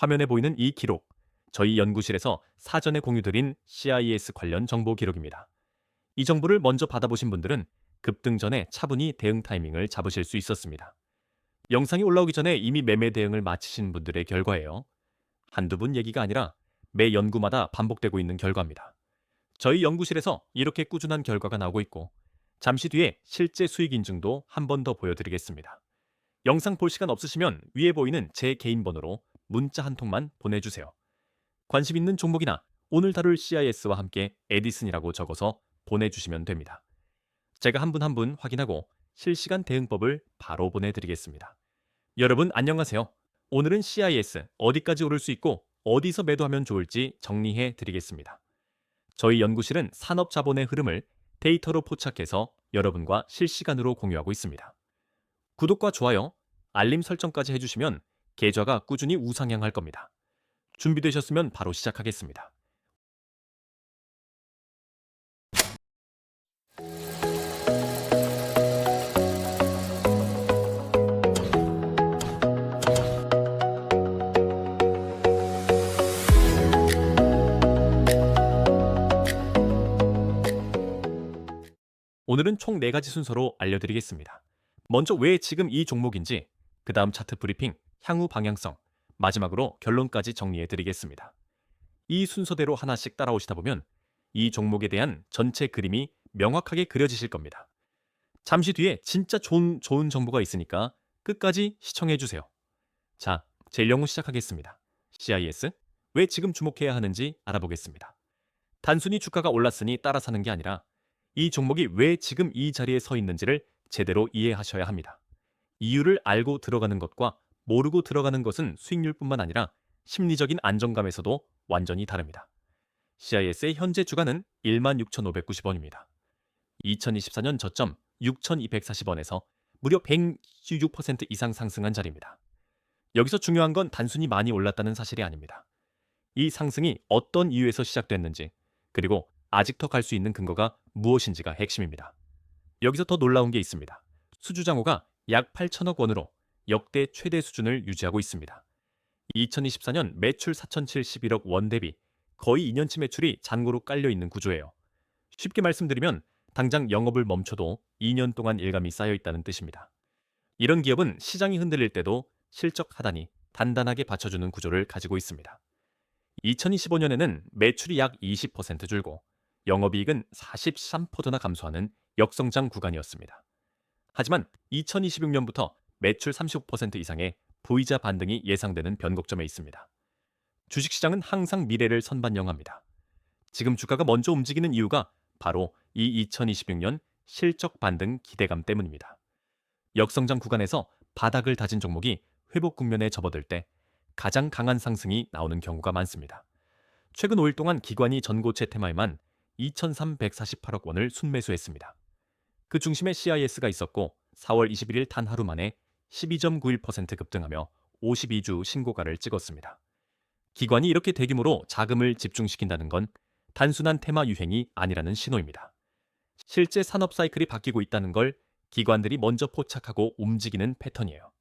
화면에 보이는 이 기록, 저희 연구실에서 사전에 공유드린 CIS 관련 정보 기록입니다. 이 정보를 먼저 받아보신 분들은 급등 전에 차분히 대응 타이밍을 잡으실 수 있었습니다. 영상이 올라오기 전에 이미 매매 대응을 마치신 분들의 결과예요. 한두 분 얘기가 아니라 매 연구마다 반복되고 있는 결과입니다. 저희 연구실에서 이렇게 꾸준한 결과가 나오고 있고, 잠시 뒤에 실제 수익 인증도 한 번 더 보여드리겠습니다. 영상 볼 시간 없으시면 위에 보이는 제 개인 번호로 문자 한 통만 보내주세요. 관심 있는 종목이나 오늘 다룰 CIS와 함께 에디슨이라고 적어서 보내주시면 됩니다. 제가 한 분 한 분 확인하고 실시간 대응법을 바로 보내드리겠습니다. 여러분 안녕하세요. 오늘은 CIS 어디까지 오를 수 있고 어디서 매도하면 좋을지 정리해 드리겠습니다. 저희 연구실은 산업자본의 흐름을 데이터로 포착해서 여러분과 실시간으로 공유하고 있습니다. 구독과 좋아요, 알림 설정까지 해주시면 계좌가 꾸준히 우상향할 겁니다. 준비되셨으면 바로 시작하겠습니다. 오늘은 총 4가지 순서로 알려드리겠습니다. 먼저 왜 지금 이 종목인지, 그 다음 차트 브리핑, 향후 방향성, 마지막으로 결론까지 정리해드리겠습니다. 이 순서대로 하나씩 따라오시다 보면 이 종목에 대한 전체 그림이 명확하게 그려지실 겁니다. 잠시 뒤에 진짜 좋은 정보가 있으니까 끝까지 시청해주세요. 자, 제일 영웅 시작하겠습니다. CIS, 왜 지금 주목해야 하는지 알아보겠습니다. 단순히 주가가 올랐으니 따라 사는 게 아니라 이 종목이 왜 지금 이 자리에 서 있는지를 제대로 이해하셔야 합니다. 이유를 알고 들어가는 것과 모르고 들어가는 것은 수익률뿐만 아니라 심리적인 안정감에서도 완전히 다릅니다. CIS의 현재 주가는 16,590원입니다. 2024년 저점 6,240원에서 무려 116% 이상 상승한 자리입니다. 여기서 중요한 건 단순히 많이 올랐다는 사실이 아닙니다. 이 상승이 어떤 이유에서 시작됐는지, 그리고 아직 더 갈 수 있는 근거가 무엇인지가 핵심입니다. 여기서 더 놀라운 게 있습니다. 수주장호가 약 8천억 원으로 역대 최대 수준을 유지하고 있습니다. 2024년 매출 4,071억 원 대비 거의 2년치 매출이 잔고로 깔려 있는 구조예요. 쉽게 말씀드리면 당장 영업을 멈춰도 2년 동안 일감이 쌓여 있다는 뜻입니다. 이런 기업은 시장이 흔들릴 때도 실적 하단이 단단하게 받쳐주는 구조를 가지고 있습니다. 2025년에는 매출이 약 20% 줄고 영업이익은 43%나 감소하는 역성장 구간이었습니다. 하지만 2026년부터 매출 35% 이상의 V자 반등이 예상되는 변곡점에 있습니다. 주식시장은 항상 미래를 선반영합니다. 지금 주가가 먼저 움직이는 이유가 바로 이 2026년 실적 반등 기대감 때문입니다. 역성장 구간에서 바닥을 다진 종목이 회복 국면에 접어들 때 가장 강한 상승이 나오는 경우가 많습니다. 최근 5일 동안 기관이 전고체 테마에만 2,348억 원을 순매수했습니다. 그 중심에 CIS가 있었고 4월 21일 단 하루 만에 12.91% 급등하며 52주 신고가를 찍었습니다. 기관이 이렇게 대규모로 자금을 집중시킨다는 건 단순한 테마 유행이 아니라는 신호입니다. 실제 산업 사이클이 바뀌고 있다는 걸 기관들이 먼저 포착하고 움직이는 패턴이에요.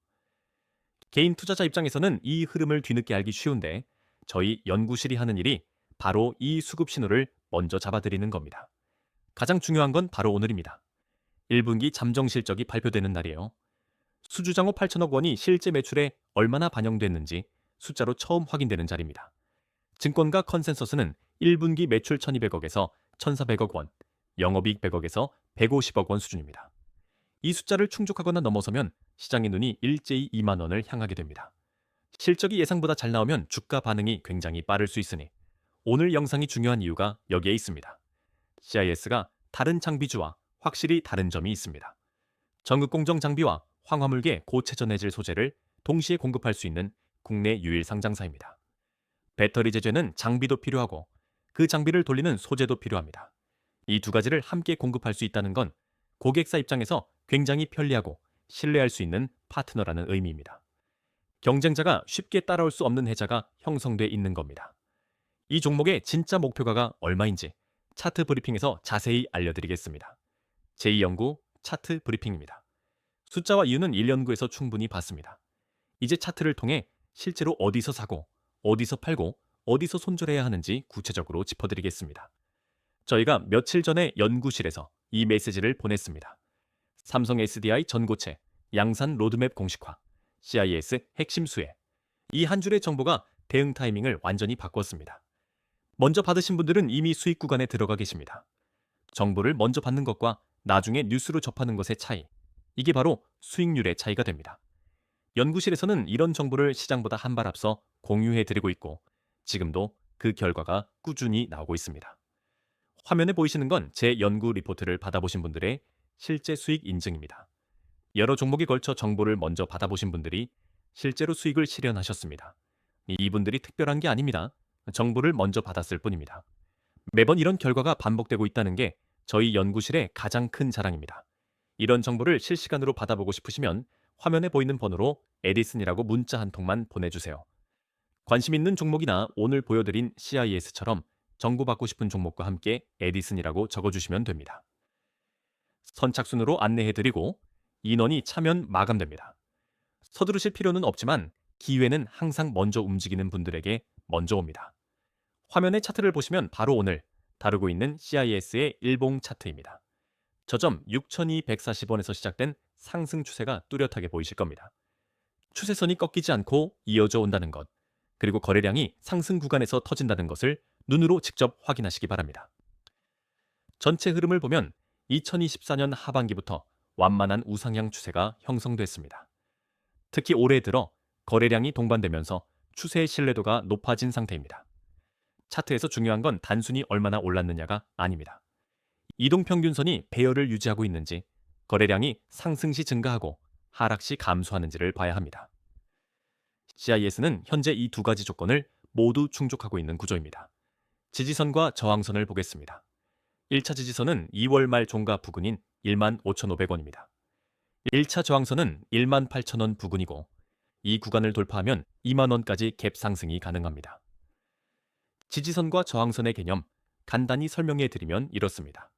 개인 투자자 입장에서는 이 흐름을 뒤늦게 알기 쉬운데 저희 연구실이 하는 일이 바로 이 수급 신호를 먼저 잡아드리는 겁니다. 가장 중요한 건 바로 오늘입니다. 1분기 잠정 실적이 발표되는 날이에요. 수주장호 8천억 원이 실제 매출에 얼마나 반영됐는지 숫자로 처음 확인되는 자리입니다. 증권가 컨센서스는 1분기 매출 1,200억에서 1,400억 원, 영업이익 100억에서 150억 원 수준입니다. 이 숫자를 충족하거나 넘어서면 시장의 눈이 일제히 2만 원을 향하게 됩니다. 실적이 예상보다 잘 나오면 주가 반응이 굉장히 빠를 수 있으니 오늘 영상이 중요한 이유가 여기에 있습니다. CIS가 다른 장비주와 확실히 다른 점이 있습니다. 전극공정 장비와 황화물계 고체전 해질 소재를 동시에 공급할 수 있는 국내 유일 상장사입니다. 배터리 제조에는 장비도 필요하고 그 장비를 돌리는 소재도 필요합니다. 이 두 가지를 함께 공급할 수 있다는 건 고객사 입장에서 굉장히 편리하고 신뢰할 수 있는 파트너라는 의미입니다. 경쟁자가 쉽게 따라올 수 없는 해자가 형성돼 있는 겁니다. 이 종목의 진짜 목표가가 얼마인지 차트 브리핑에서 자세히 알려드리겠습니다. 제2연구 차트 브리핑입니다. 숫자와 이유는 1연구에서 충분히 봤습니다. 이제 차트를 통해 실제로 어디서 사고 어디서 팔고 어디서 손절해야 하는지 구체적으로 짚어드리겠습니다. 저희가 며칠 전에 연구실에서 이 메시지를 보냈습니다. 삼성 SDI 전고체, 양산 로드맵 공식화, CIS 핵심 수혜. 이 한 줄의 정보가 대응 타이밍을 완전히 바꿨습니다. 먼저 받으신 분들은 이미 수익 구간에 들어가 계십니다. 정보를 먼저 받는 것과 나중에 뉴스로 접하는 것의 차이. 이게 바로 수익률의 차이가 됩니다. 연구실에서는 이런 정보를 시장보다 한 발 앞서 공유해드리고 있고 지금도 그 결과가 꾸준히 나오고 있습니다. 화면에 보이시는 건 제 연구 리포트를 받아보신 분들의 실제 수익 인증입니다. 여러 종목에 걸쳐 정보를 먼저 받아보신 분들이 실제로 수익을 실현하셨습니다. 이분들이 특별한 게 아닙니다. 정보를 먼저 받았을 뿐입니다. 매번 이런 결과가 반복되고 있다는 게 저희 연구실의 가장 큰 자랑입니다. 이런 정보를 실시간으로 받아보고 싶으시면 화면에 보이는 번호로 에디슨이라고 문자 한 통만 보내주세요. 관심 있는 종목이나 오늘 보여드린 CIS처럼 정보 받고 싶은 종목과 함께 에디슨이라고 적어주시면 됩니다. 선착순으로 안내해드리고 인원이 차면 마감됩니다. 서두르실 필요는 없지만 기회는 항상 먼저 움직이는 분들에게 먼저 옵니다. 화면의 차트를 보시면 바로 오늘 다루고 있는 CIS의 일봉 차트입니다. 저점 6,240원에서 시작된 상승 추세가 뚜렷하게 보이실 겁니다. 추세선이 꺾이지 않고 이어져 온다는 것, 그리고 거래량이 상승 구간에서 터진다는 것을 눈으로 직접 확인하시기 바랍니다. 전체 흐름을 보면 2024년 하반기부터 완만한 우상향 추세가 형성됐습니다. 특히 올해 들어 거래량이 동반되면서 추세의 신뢰도가 높아진 상태입니다. 차트에서 중요한 건 단순히 얼마나 올랐느냐가 아닙니다. 이동평균선이 배열을 유지하고 있는지, 거래량이 상승 시 증가하고 하락 시 감소하는지를 봐야 합니다. CIS는 현재 이 두 가지 조건을 모두 충족하고 있는 구조입니다. 지지선과 저항선을 보겠습니다. 1차 지지선은 2월 말 종가 부근인 15,500원입니다. 1차 저항선은 18,000원 부근이고 이 구간을 돌파하면 2만원까지 갭 상승이 가능합니다. 지지선과 저항선의 개념 간단히 설명해 드리면 이렇습니다.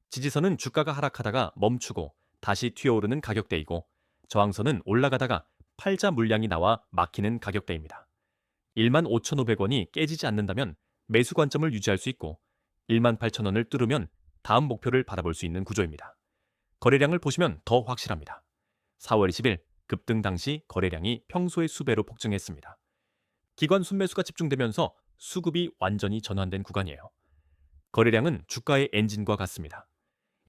지지선은 주가가 하락하다가 멈추고 다시 튀어오르는 가격대이고 저항선은 올라가다가 팔자 물량이 나와 막히는 가격대입니다. 15,500원이 깨지지 않는다면 매수 관점을 유지할 수 있고 18,000원을 뚫으면 다음 목표를 바라볼 수 있는 구조입니다. 거래량을 보시면 더 확실합니다. 4월 20일 급등 당시 거래량이 평소의 수배로 폭증했습니다. 기관 순매수가 집중되면서 수급이 완전히 전환된 구간이에요. 거래량은 주가의 엔진과 같습니다.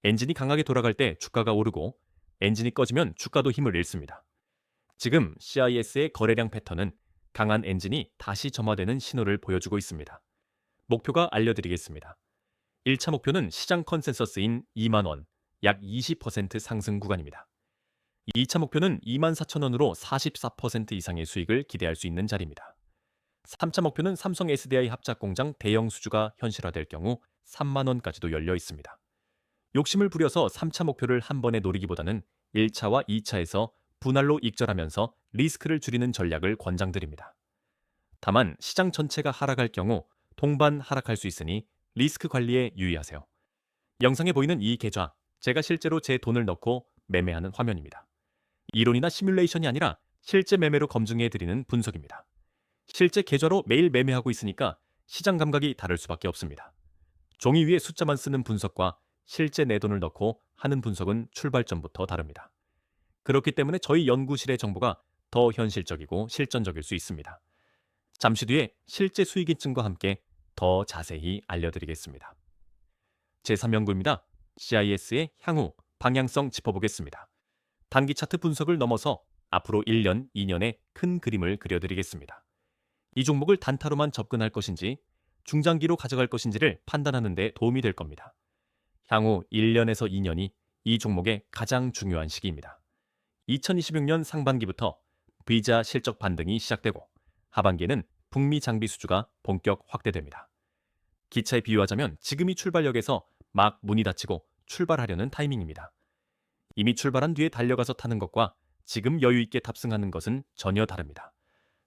엔진이 강하게 돌아갈 때 주가가 오르고 엔진이 꺼지면 주가도 힘을 잃습니다. 지금 CIS의 거래량 패턴은 강한 엔진이 다시 점화되는 신호를 보여주고 있습니다. 목표가 알려드리겠습니다. 1차 목표는 시장 컨센서스인 2만원, 약 20% 상승 구간입니다. 2차 목표는 24,000원으로 44% 이상의 수익을 기대할 수 있는 자리입니다. 3차 목표는 삼성 SDI 합작공장 대형 수주가 현실화될 경우 3만원까지도 열려 있습니다. 욕심을 부려서 3차 목표를 한 번에 노리기보다는 1차와 2차에서 분할로 익절하면서 리스크를 줄이는 전략을 권장드립니다. 다만 시장 전체가 하락할 경우 동반 하락할 수 있으니 리스크 관리에 유의하세요. 영상에 보이는 이 계좌, 제가 실제로 제 돈을 넣고 매매하는 화면입니다. 이론이나 시뮬레이션이 아니라 실제 매매로 검증해드리는 분석입니다. 실제 계좌로 매일 매매하고 있으니까 시장 감각이 다를 수밖에 없습니다. 종이 위에 숫자만 쓰는 분석과 실제 내 돈을 넣고 하는 분석은 출발점부터 다릅니다. 그렇기 때문에 저희 연구실의 정보가 더 현실적이고 실전적일 수 있습니다. 잠시 뒤에 실제 수익 인증과 함께 더 자세히 알려드리겠습니다. 제3연구입니다. CIS의 향후 방향성 짚어보겠습니다. 단기 차트 분석을 넘어서 앞으로 1년, 2년의 큰 그림을 그려드리겠습니다. 이 종목을 단타로만 접근할 것인지 중장기로 가져갈 것인지를 판단하는 데 도움이 될 겁니다. 향후 1년에서 2년이 이 종목의 가장 중요한 시기입니다. 2026년 상반기부터 V자 실적 반등이 시작되고 하반기에는 북미 장비 수주가 본격 확대됩니다. 기차에 비유하자면 지금이 출발역에서 막 문이 닫히고 출발하려는 타이밍입니다. 이미 출발한 뒤에 달려가서 타는 것과 지금 여유 있게 탑승하는 것은 전혀 다릅니다.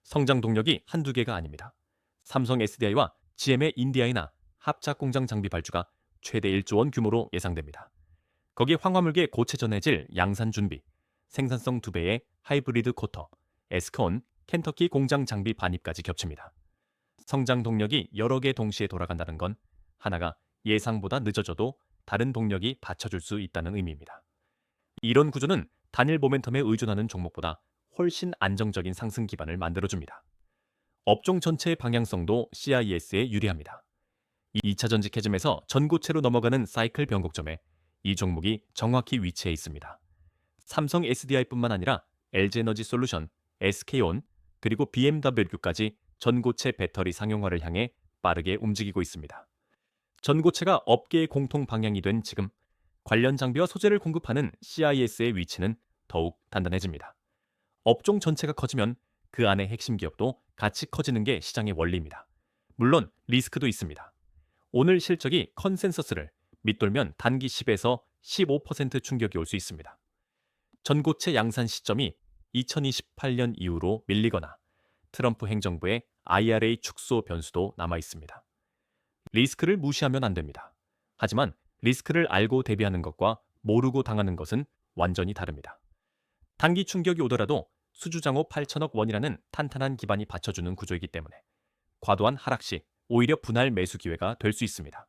성장 동력이 한두 개가 아닙니다. 삼성 SDI와 GM의 인디아이나 합작 공장 장비 발주가 최대 1조 원 규모로 예상됩니다. 거기에 황화물계 고체 전해질 양산 준비, 생산성 2배의 하이브리드 코터, 에스콘, 켄터키 공장 장비 반입까지 겹칩니다. 성장 동력이 여러 개 동시에 돌아간다는 건 하나가 예상보다 늦어져도 다른 동력이 받쳐줄 수 있다는 의미입니다. 이런 구조는 단일 모멘텀에 의존하는 종목보다 훨씬 안정적인 상승 기반을 만들어줍니다. 업종 전체의 방향성도 CIS에 유리합니다. 2차 전직 해즘에서 전고체로 넘어가는 사이클 변곡점에 이 종목이 정확히 위치해 있습니다. 삼성 SDI뿐만 아니라 LG에너지 솔루션, SK온, 그리고 BMW까지 전고체 배터리 상용화를 향해 빠르게 움직이고 있습니다. 전고체가 업계의 공통 방향이 된 지금 관련 장비와 소재를 공급하는 CIS의 위치는 더욱 단단해집니다. 업종 전체가 커지면 그 안의 핵심 기업도 같이 커지는 게 시장의 원리입니다. 물론 리스크도 있습니다. 오늘 실적이 컨센서스를 밑돌면 단기 10에서 15% 충격이 올 수 있습니다. 전고체 양산 시점이 2028년 이후로 밀리거나 트럼프 행정부의 IRA 축소 변수도 남아 있습니다. 리스크를 무시하면 안 됩니다. 하지만 리스크를 알고 대비하는 것과 모르고 당하는 것은 완전히 다릅니다. 단기 충격이 오더라도 수주장호 8천억 원이라는 탄탄한 기반이 받쳐주는 구조이기 때문에 과도한 하락 시 오히려 분할 매수 기회가 될 수 있습니다.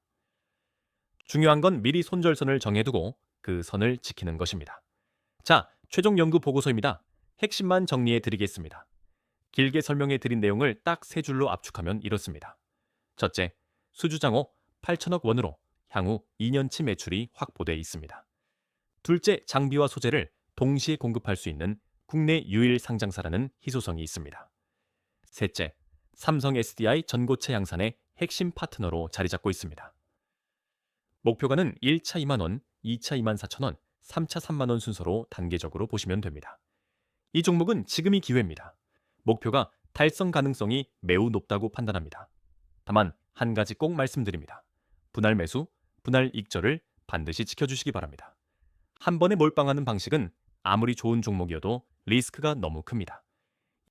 중요한 건 미리 손절선을 정해두고 그 선을 지키는 것입니다. 자, 최종 연구 보고서입니다. 핵심만 정리해 드리겠습니다. 길게 설명해 드린 내용을 딱 세 줄로 압축하면 이렇습니다. 첫째, 수주장호 8천억 원으로 향후 2년치 매출이 확보돼 있습니다. 둘째, 장비와 소재를 동시에 공급할 수 있는 국내 유일 상장사라는 희소성이 있습니다. 셋째, 삼성 SDI 전고체 양산의 핵심 파트너로 자리 잡고 있습니다. 목표가는 1차 2만 원, 2차 2만 4천 원, 3차 3만 원 순서로 단계적으로 보시면 됩니다. 이 종목은 지금이 기회입니다. 목표가 달성 가능성이 매우 높다고 판단합니다. 다만 한 가지 꼭 말씀드립니다. 분할 매수, 분할 익절을 반드시 지켜주시기 바랍니다. 한 번에 몰빵하는 방식은 아무리 좋은 종목이어도 리스크가 너무 큽니다.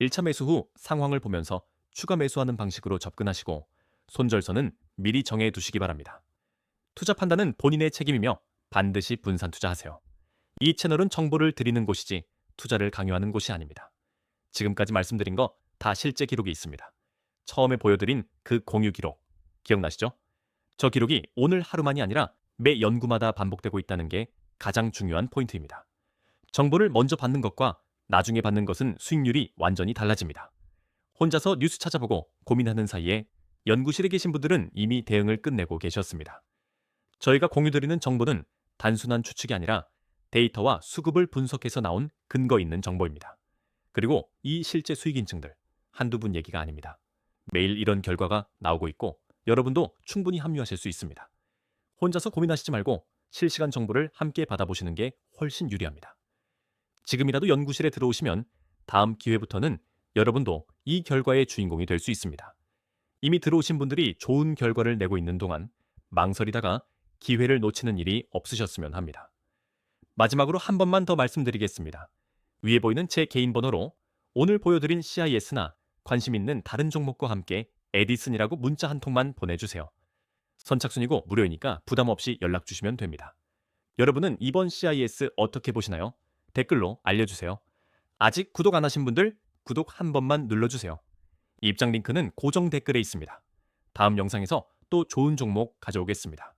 1차 매수 후 상황을 보면서 추가 매수하는 방식으로 접근하시고 손절선은 미리 정해 두시기 바랍니다. 투자 판단은 본인의 책임이며 반드시 분산 투자하세요. 이 채널은 정보를 드리는 곳이지 투자를 강요하는 곳이 아닙니다. 지금까지 말씀드린 거 다 실제 기록이 있습니다. 처음에 보여드린 그 공유 기록 기억나시죠? 저 기록이 오늘 하루만이 아니라 매 연구마다 반복되고 있다는 게 가장 중요한 포인트입니다. 정보를 먼저 받는 것과 나중에 받는 것은 수익률이 완전히 달라집니다. 혼자서 뉴스 찾아보고 고민하는 사이에 연구실에 계신 분들은 이미 대응을 끝내고 계셨습니다. 저희가 공유드리는 정보는 단순한 추측이 아니라 데이터와 수급을 분석해서 나온 근거 있는 정보입니다. 그리고 이 실제 수익 인증들 한두 분 얘기가 아닙니다. 매일 이런 결과가 나오고 있고 여러분도 충분히 합류하실 수 있습니다. 혼자서 고민하시지 말고 실시간 정보를 함께 받아보시는 게 훨씬 유리합니다. 지금이라도 연구실에 들어오시면 다음 기회부터는 여러분도 이 결과의 주인공이 될 수 있습니다. 이미 들어오신 분들이 좋은 결과를 내고 있는 동안 망설이다가 기회를 놓치는 일이 없으셨으면 합니다. 마지막으로 한 번만 더 말씀드리겠습니다. 위에 보이는 제 개인 번호로 오늘 보여드린 CIS나 관심 있는 다른 종목과 함께 에디슨이라고 문자 한 통만 보내주세요. 선착순이고 무료이니까 부담 없이 연락 주시면 됩니다. 여러분은 이번 CIS 어떻게 보시나요? 댓글로 알려주세요. 아직 구독 안 하신 분들 구독 한 번만 눌러주세요. 입장 링크는 고정 댓글에 있습니다. 다음 영상에서 또 좋은 종목 가져오겠습니다.